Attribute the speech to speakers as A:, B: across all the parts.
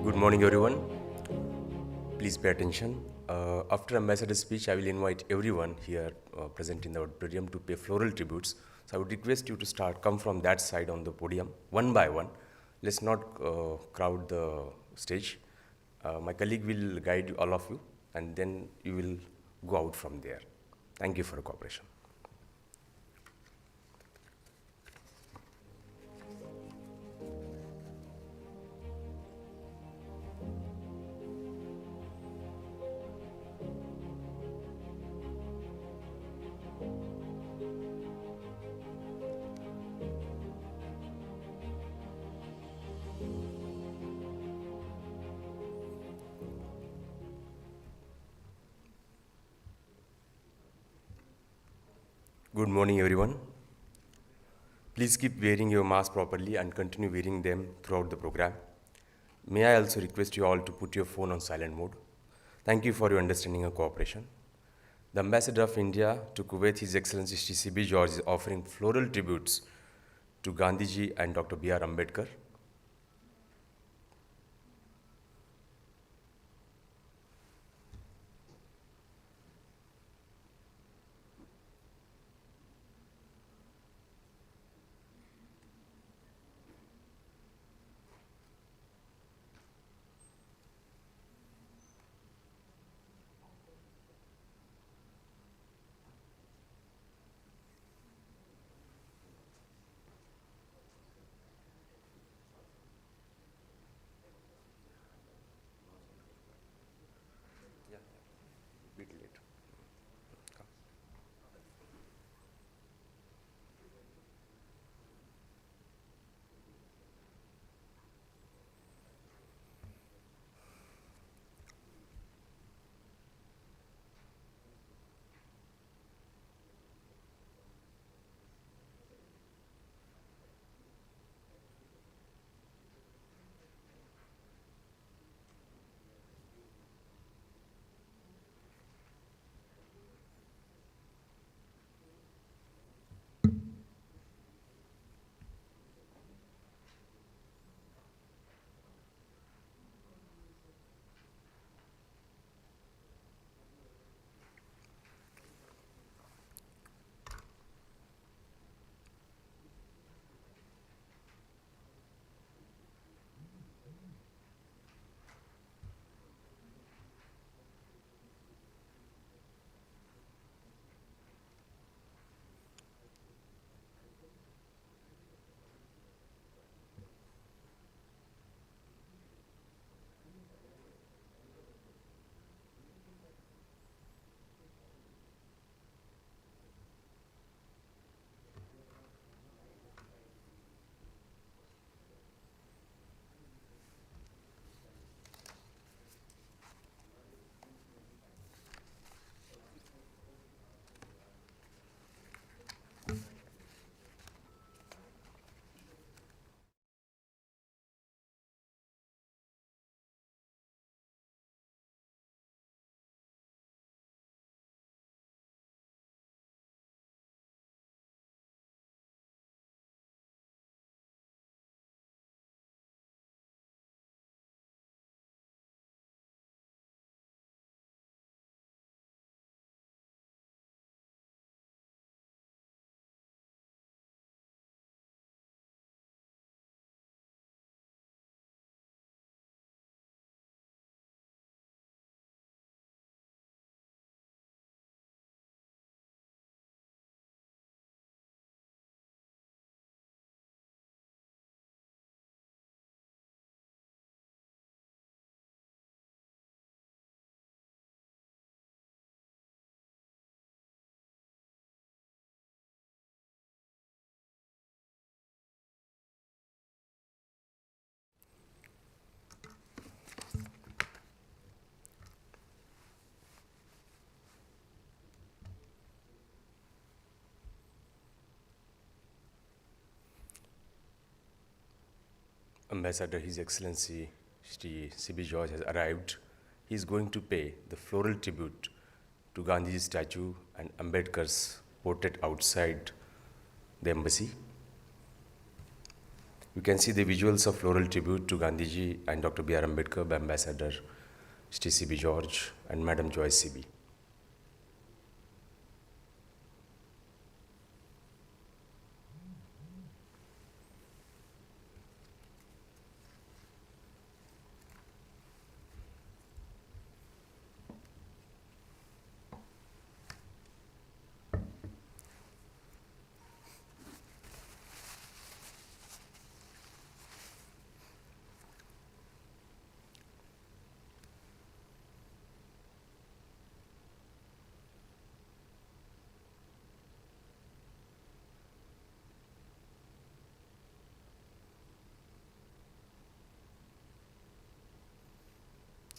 A: Good morning, everyone. Please pay attention. After Ambassador's speech, I will invite everyone here present in the auditorium to pay floral tributes. So I would request you to come from that side on the podium, one by one. Let's not crowd the stage. My colleague will guide all of you, and then you will go out from there. Thank you for your cooperation. Good morning, everyone. Please keep wearing your mask properly and continue wearing them throughout the program. May I also request you all to put your phone on silent mode. Thank you for your understanding and cooperation. The Ambassador of India to Kuwait, His Excellency Shri Sibi George, is offering floral tributes to Gandhiji and Dr. B R Ambedkar. Bit late. Ambassador, His Excellency Shri Sibi George has arrived. He is going to pay the floral tribute to Gandhiji's statue and Ambedkar's portrait outside the embassy. You can see the visuals of floral tribute to Gandhiji and Dr. B R Ambedkar by Ambassador Shri Sibi George and Madam Joyce Sibi.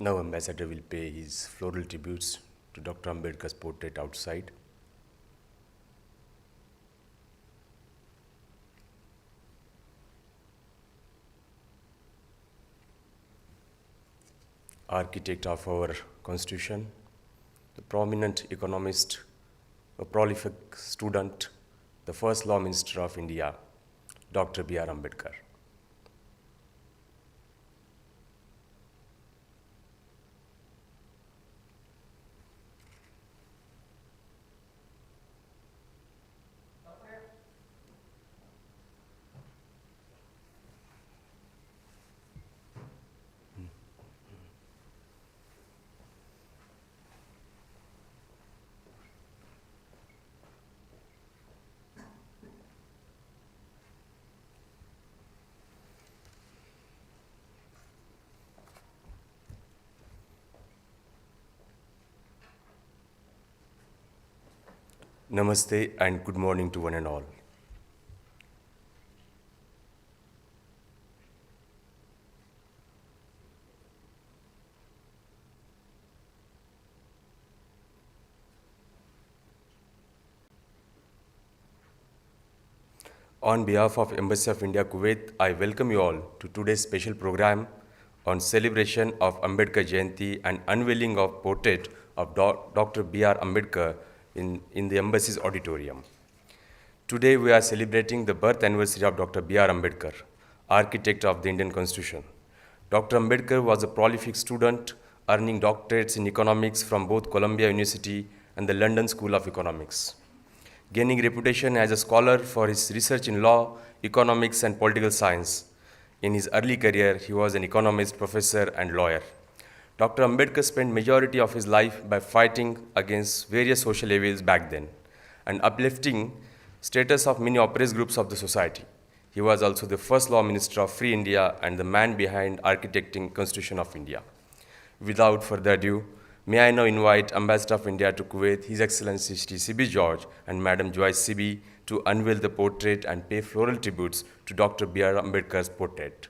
A: Now Ambassador will pay his floral tributes to Dr. Ambedkar's portrait outside. Architect of our constitution, the prominent economist, a prolific student, the first law minister of India, Dr. B R Ambedkar. Namaste and good morning to one and all. On behalf of Embassy of India, Kuwait, I welcome you all to today's special program on celebration of Ambedkar Jayanti and unveiling of portrait of Dr. B R Ambedkar in the Embassy's auditorium. Today we are celebrating the birth anniversary of Dr. B R Ambedkar, architect of the Indian Constitution. Dr. Ambedkar was a prolific student, earning doctorates in economics from both Columbia University and the London School of Economics. Gaining reputation as a scholar for his research in law, economics, and political science. In his early career, he was an economist, professor, and lawyer. Dr. Ambedkar spent majority of his life by fighting against various social evils back then and uplifting status of many oppressed groups of the society. He was also the first law minister of Free India and the man behind architecting Constitution of India. Without further ado, may I now invite Ambassador of India to Kuwait, His Excellency Shri Sibi George and Madam Joyce Sibi to unveil the portrait and pay floral tributes to Dr. B R Ambedkar's portrait.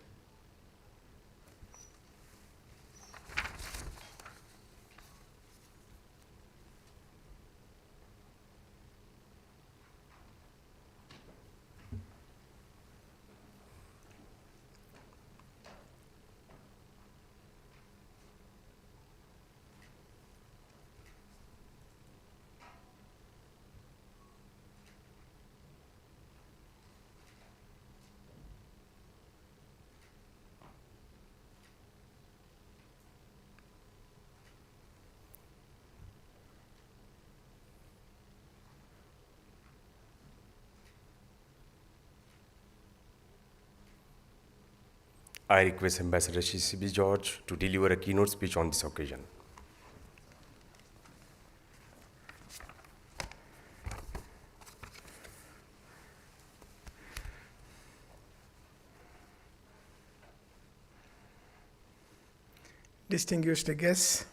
A: I request Ambassador Shri Sibi George to deliver a keynote speech on this occasion.
B: Distinguished guests,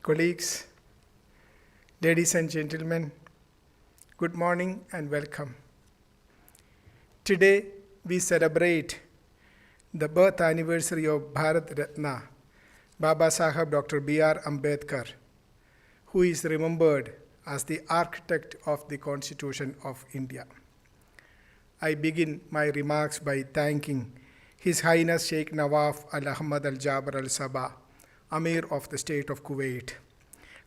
B: colleagues, ladies and gentlemen, good morning and welcome. Today we celebrate the birth anniversary of Bharat Ratna, Baba Saheb Dr. B R Ambedkar, who is remembered as the architect of the Constitution of India. I begin my remarks by thanking His Highness Sheikh Nawaf Al Ahmad Al Jaber Al Sabah, Amir of the State of Kuwait,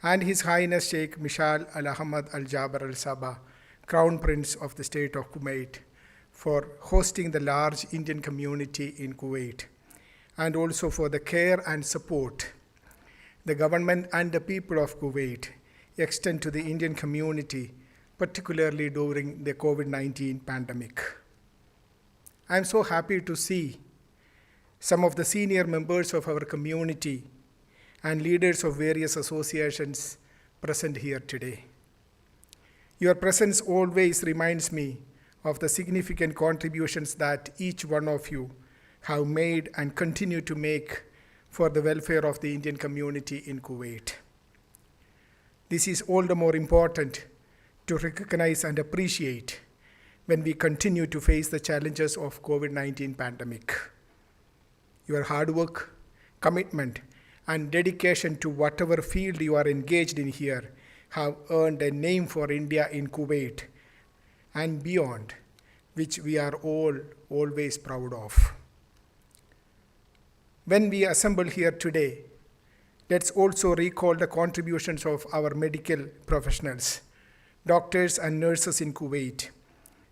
B: and His Highness Sheikh Mishal Al Ahmad Al Jaber Al Sabah, Crown Prince of the State of Kuwait, for hosting the large Indian community in Kuwait, and also for the care and support the government and the people of Kuwait extend to the Indian community, particularly during the COVID-19 pandemic. I am so happy to see some of the senior members of our community and leaders of various associations present here today. Your presence always reminds me of the significant contributions that each one of you have made and continue to make for the welfare of the Indian community in Kuwait. This is all the more important to recognize and appreciate when we continue to face the challenges of COVID-19 pandemic. Your hard work, commitment, and dedication to whatever field you are engaged in here have earned a name for India in Kuwait and beyond, which we are all always proud of. When we assemble here today, let's also recall the contributions of our medical professionals, doctors and nurses in Kuwait,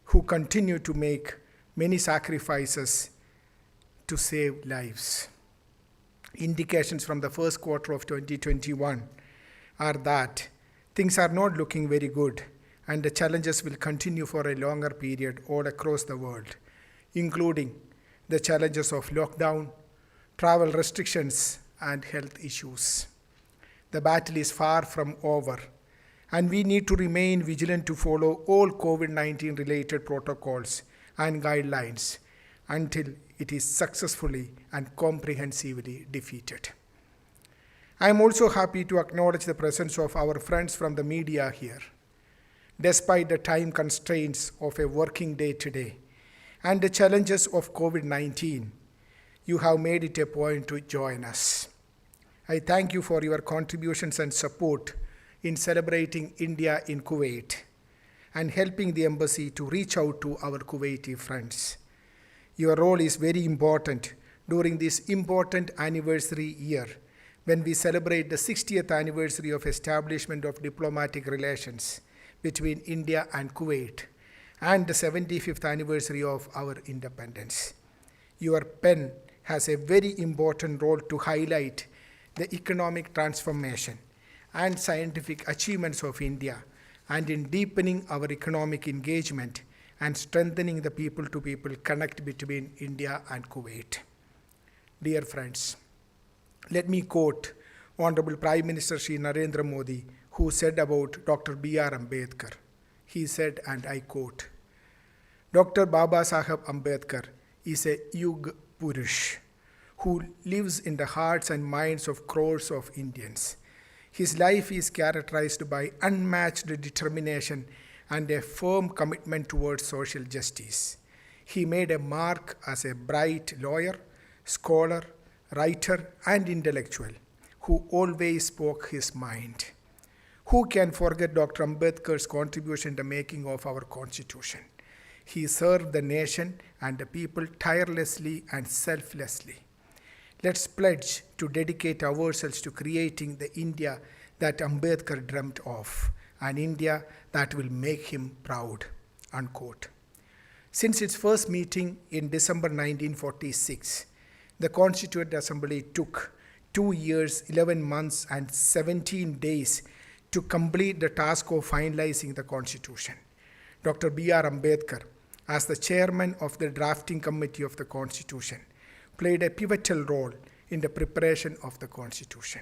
B: who continue to make many sacrifices to save lives. Indications from the first quarter of 2021 are that things are not looking very good, and the challenges will continue for a longer period all across the world, including the challenges of lockdown, travel restrictions, and health issues. The battle is far from over, and we need to remain vigilant to follow all COVID-19 related protocols and guidelines until it is successfully and comprehensively defeated. I am also happy to acknowledge the presence of our friends from the media here. Despite the time constraints of a working day today and the challenges of COVID-19, you have made it a point to join us. I thank you for your contributions and support in celebrating India in Kuwait and helping the embassy to reach out to our Kuwaiti friends. Your role is very important during this important anniversary year when we celebrate the 60th anniversary of establishment of diplomatic relations between India and Kuwait and the 75th anniversary of our independence. Your pen has a very important role to highlight the economic transformation and scientific achievements of India, and in deepening our economic engagement and strengthening the people-to-people connect between India and Kuwait. Dear friends, let me quote Honorable Prime Minister Shri Narendra Modi, who said about Dr. B R Ambedkar. He said, and I quote, Dr. Baba Saheb Ambedkar is a Yug Purush who lives in the hearts and minds of crores of Indians. His life is characterized by unmatched determination and a firm commitment towards social justice. He made a mark as a bright lawyer, scholar, writer, and intellectual who always spoke his mind. Who can forget Dr. Ambedkar's contribution in the making of our Constitution? He served the nation and the people tirelessly and selflessly. Let's pledge to dedicate ourselves to creating the India that Ambedkar dreamt of, an India that will make him proud, unquote. Since its first meeting in December 1946, the Constituent Assembly took 2 years, 11 months, and 17 days to complete the task of finalizing the Constitution. Dr. B R Ambedkar, as the chairman of the drafting committee of the Constitution, played a pivotal role in the preparation of the Constitution.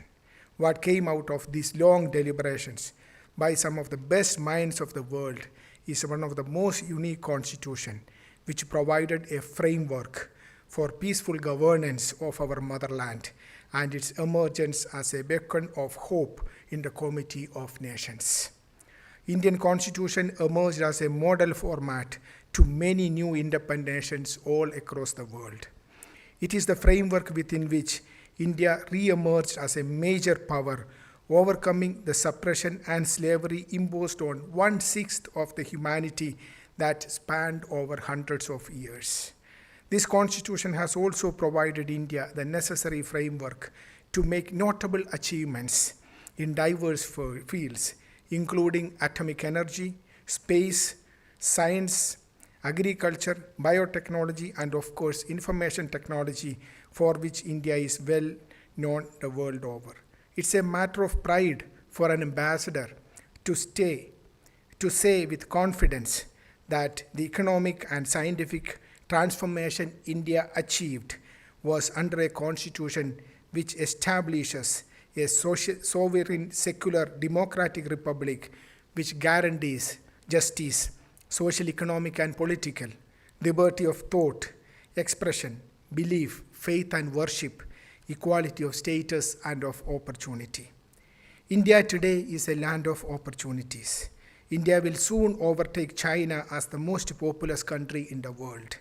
B: What came out of these long deliberations by some of the best minds of the world is one of the most unique constitutions, which provided a framework for peaceful governance of our motherland and its emergence as a beacon of hope in the Committee of Nations. Indian Constitution emerged as a model format to many new independent nations all across the world. It is the framework within which India re-emerged as a major power, overcoming the suppression and slavery imposed on 1/6 of the humanity that spanned over hundreds of years. This constitution has also provided India the necessary framework to make notable achievements in diverse fields, including atomic energy, space, science, agriculture, biotechnology, and of course information technology, for which India is well known the world over. It's a matter of pride for an ambassador to say with confidence that the economic and scientific transformation India achieved was under a constitution which establishes a sovereign, secular, democratic republic which guarantees justice, social, economic, and political, liberty of thought, expression, belief, faith, and worship, equality of status and of opportunity. India today is a land of opportunities. India will soon overtake China as the most populous country in the world.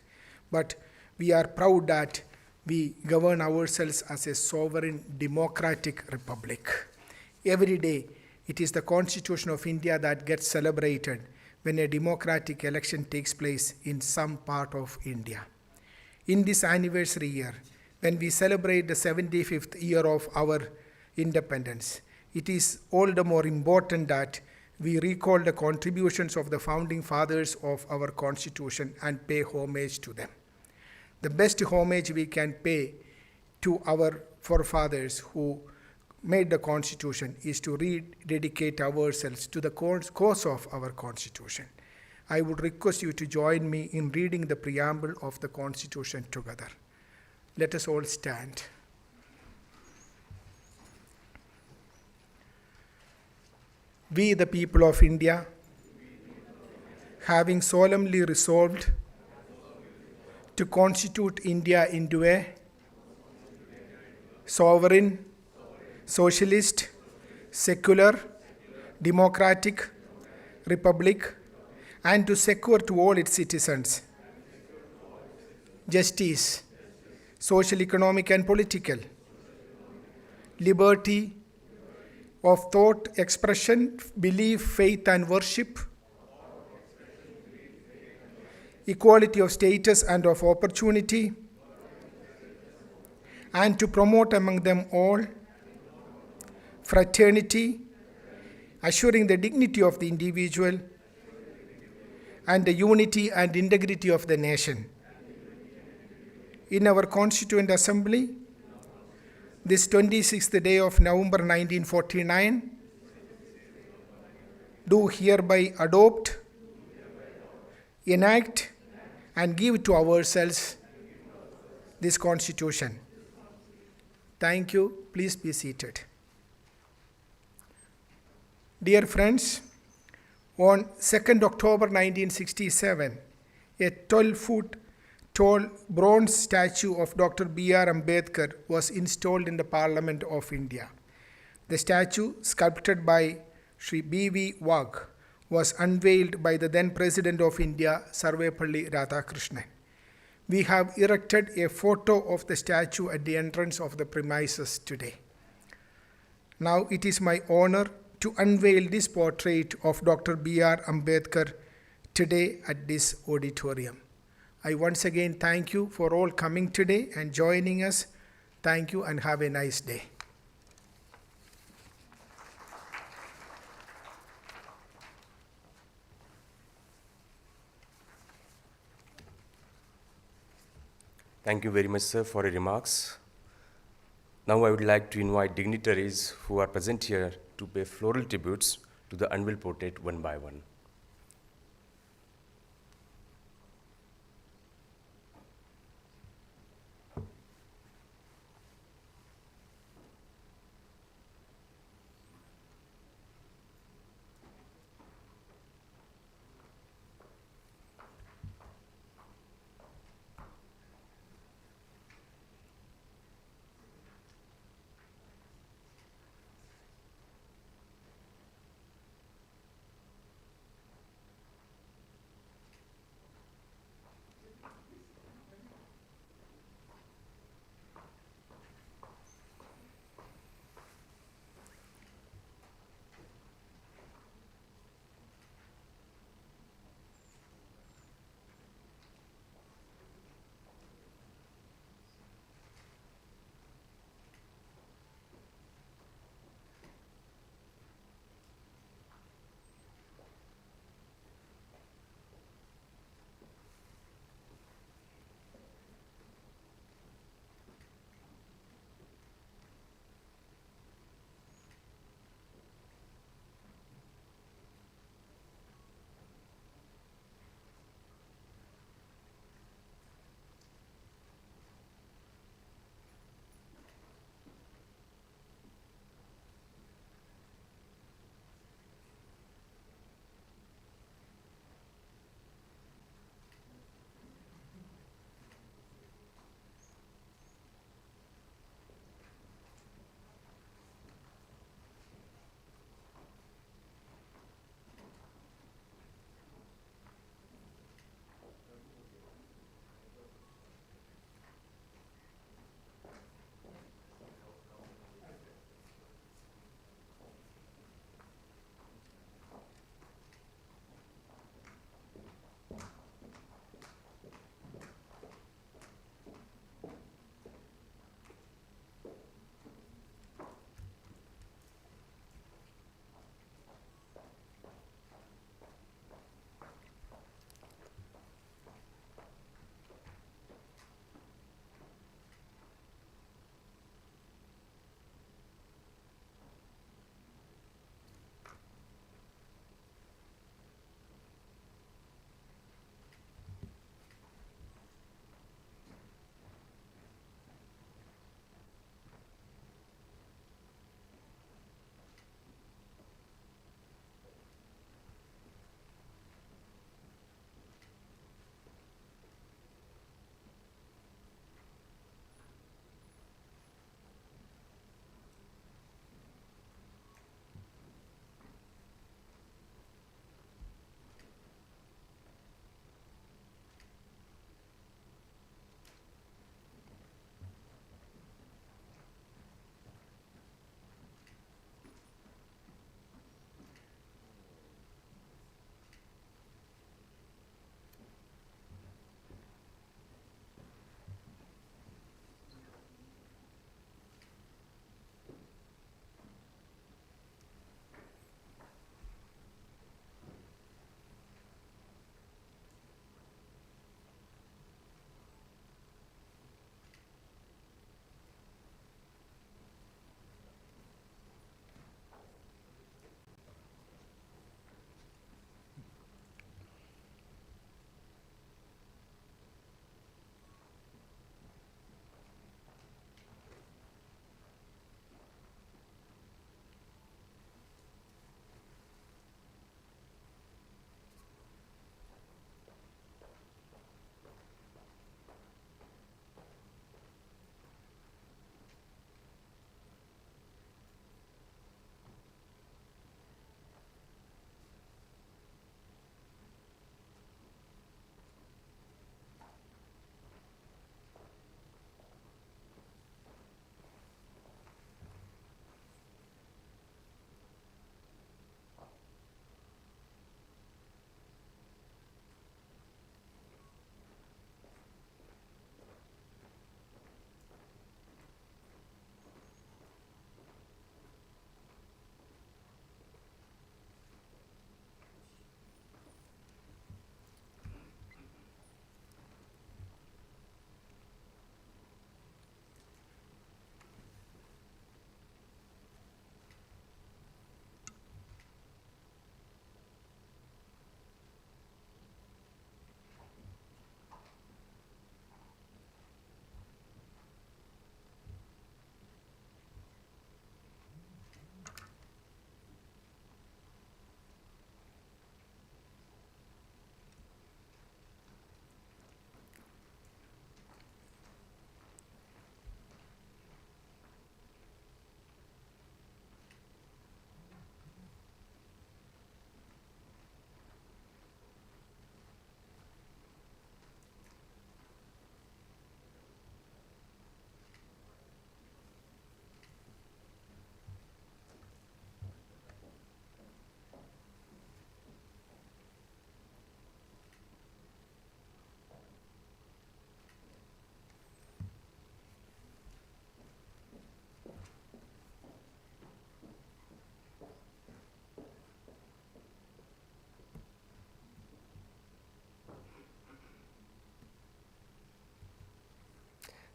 B: But we are proud that we govern ourselves as a sovereign democratic republic. Every day, it is the Constitution of India that gets celebrated when a democratic election takes place in some part of India. In this anniversary year, when we celebrate the 75th year of our independence, it is all the more important that we recall the contributions of the founding fathers of our Constitution and pay homage to them. The best homage we can pay to our forefathers who made the Constitution is to rededicate ourselves to the cause of our Constitution. I would request you to join me in reading the preamble of the Constitution together. Let us all stand. We, the people of India, having solemnly resolved to constitute India into a sovereign, socialist, secular, democratic republic, and to secure to all its citizens justice, social, economic, and political, liberty of thought, expression, belief, faith, and worship, equality of status and of opportunity, and to promote among them all fraternity, assuring the dignity of the individual and the unity and integrity of the nation. In our Constituent Assembly, this 26th day of November 1949, do hereby adopt, enact, and give to ourselves this Constitution. Thank you. Please be seated. Dear friends, on 2nd October 1967, a 12-foot tall bronze statue of Dr. B R Ambedkar was installed in the Parliament of India. The statue, sculpted by Shri B.V. Wagh, was unveiled by the then President of India, Sarvepalli Radhakrishnan. We have erected a photo of the statue at the entrance of the premises today. Now it is my honor to unveil this portrait of Dr. B R Ambedkar today at this auditorium. I once again thank you for all coming today and joining us. Thank you and have a nice day.
A: Thank you very much, sir, for your remarks. Now I would like to invite dignitaries who are present here to pay floral tributes to the unveiled portrait one by one.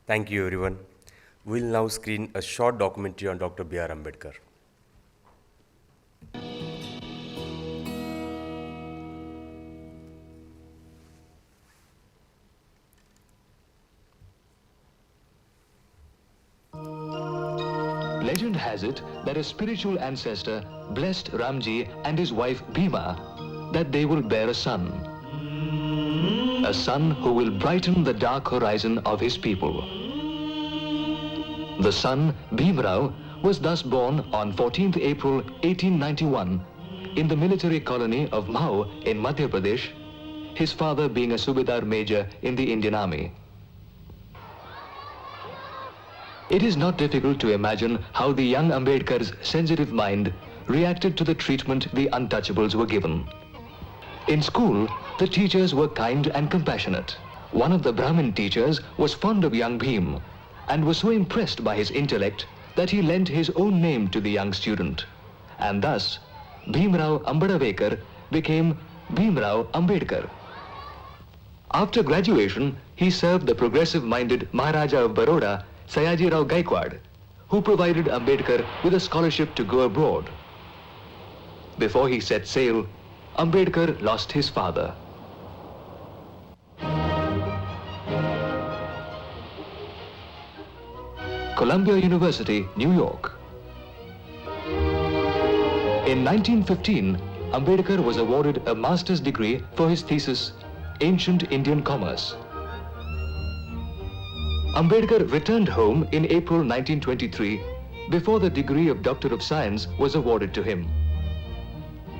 A: Thank you, everyone. We'll now screen a short documentary on Dr. B R Ambedkar.
C: Legend has it that a spiritual ancestor blessed Ramji and his wife Bhima that they will bear a son. A son who will brighten the dark horizon of his people. The son, Bhimrao, was thus born on 14th April 1891 in the military colony of Mhau in Madhya Pradesh, his father being a Subedar major in the Indian Army. It is not difficult to imagine how the young Ambedkar's sensitive mind reacted to the treatment the untouchables were given. In school, the teachers were kind and compassionate. One of the Brahmin teachers was fond of young Bhim and was so impressed by his intellect that he lent his own name to the young student. And thus, Bhimrao Ambedkar became Bhimrao Ambedkar. After graduation, he served the progressive-minded Maharaja of Baroda, Sayaji Rao Gaikwad, who provided Ambedkar with a scholarship to go abroad. Before he set sail, Ambedkar lost his father. Columbia University, New York. In 1915, Ambedkar was awarded a master's degree for his thesis, Ancient Indian Commerce. Ambedkar returned home in April 1923 before the degree of Doctor of Science was awarded to him.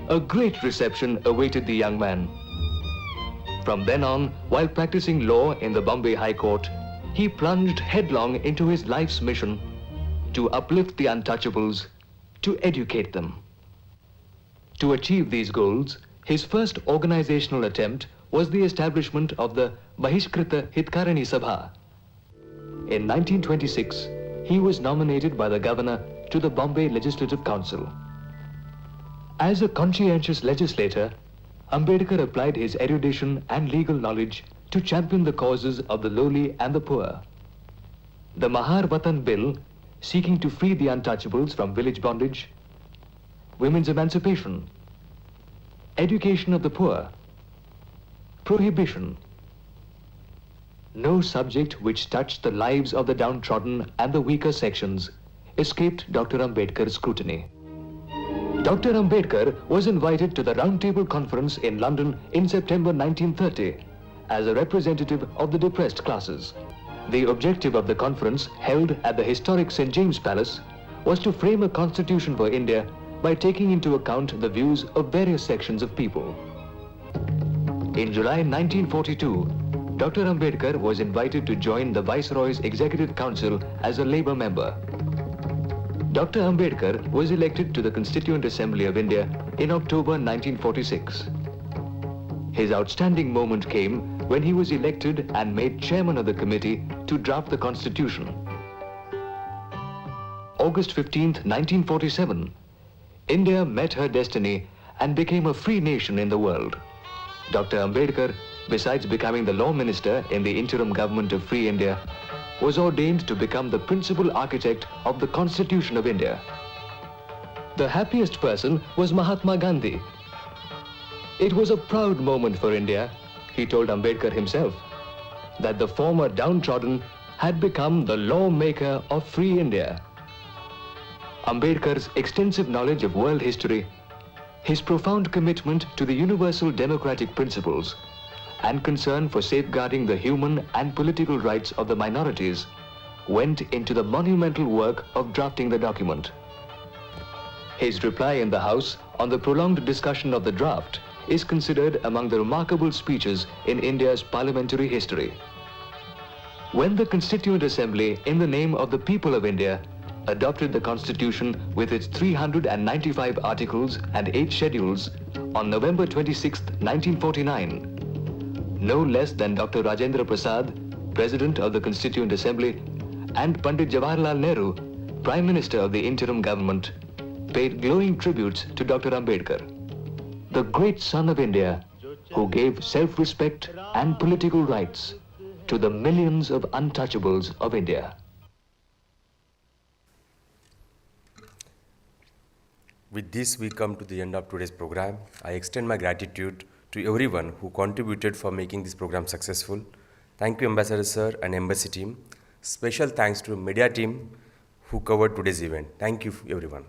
C: A great reception awaited the young man. From then on, while practicing law in the Bombay High Court, he plunged headlong into his life's mission to uplift the untouchables, to educate them. To achieve these goals, his first organizational attempt was the establishment of the Bahishkrita Hitkarani Sabha. In 1926, he was nominated by the governor to the Bombay Legislative Council. As a conscientious legislator, Ambedkar applied his erudition and legal knowledge to champion the causes of the lowly and the poor. The Mahar Vatan Bill, seeking to free the untouchables from village bondage, women's emancipation, education of the poor, prohibition. No subject which touched the lives of the downtrodden and the weaker sections escaped Dr. Ambedkar's scrutiny. Dr. Ambedkar was invited to the Roundtable Conference in London in September 1930 as a representative of the depressed classes. The objective of the conference, held at the historic St. James Palace, was to frame a constitution for India by taking into account the views of various sections of people. In July 1942, Dr. Ambedkar was invited to join the Viceroy's Executive Council as a Labour member. Dr. Ambedkar was elected to the Constituent Assembly of India in October 1946. His outstanding moment came when he was elected and made chairman of the committee to draft the Constitution. August 15, 1947, India met her destiny and became a free nation in the world. Dr. Ambedkar, besides becoming the law minister in the interim government of Free India, was ordained to become the principal architect of the Constitution of India. The happiest person was Mahatma Gandhi. It was a proud moment for India, he told Ambedkar himself, that the former downtrodden had become the lawmaker of Free India. Ambedkar's extensive knowledge of world history, his profound commitment to the universal democratic principles, and concern for safeguarding the human and political rights of the minorities went into the monumental work of drafting the document. His reply in the House on the prolonged discussion of the draft is considered among the remarkable speeches in India's parliamentary history. When the Constituent Assembly, in the name of the people of India, adopted the Constitution with its 395 articles and 8 schedules on November 26, 1949, no less than Dr. Rajendra Prasad, President of the Constituent Assembly, and Pandit Jawaharlal Nehru, Prime Minister of the interim government, paid glowing tributes to Dr. Ambedkar, the great son of India who gave self-respect and political rights to the millions of untouchables of India.
A: With this, we come to the end of today's program. I extend my gratitude to everyone who contributed for making this program successful. Thank you, Ambassador Sir and Embassy team. Special thanks to media team who covered today's event. Thank you, everyone.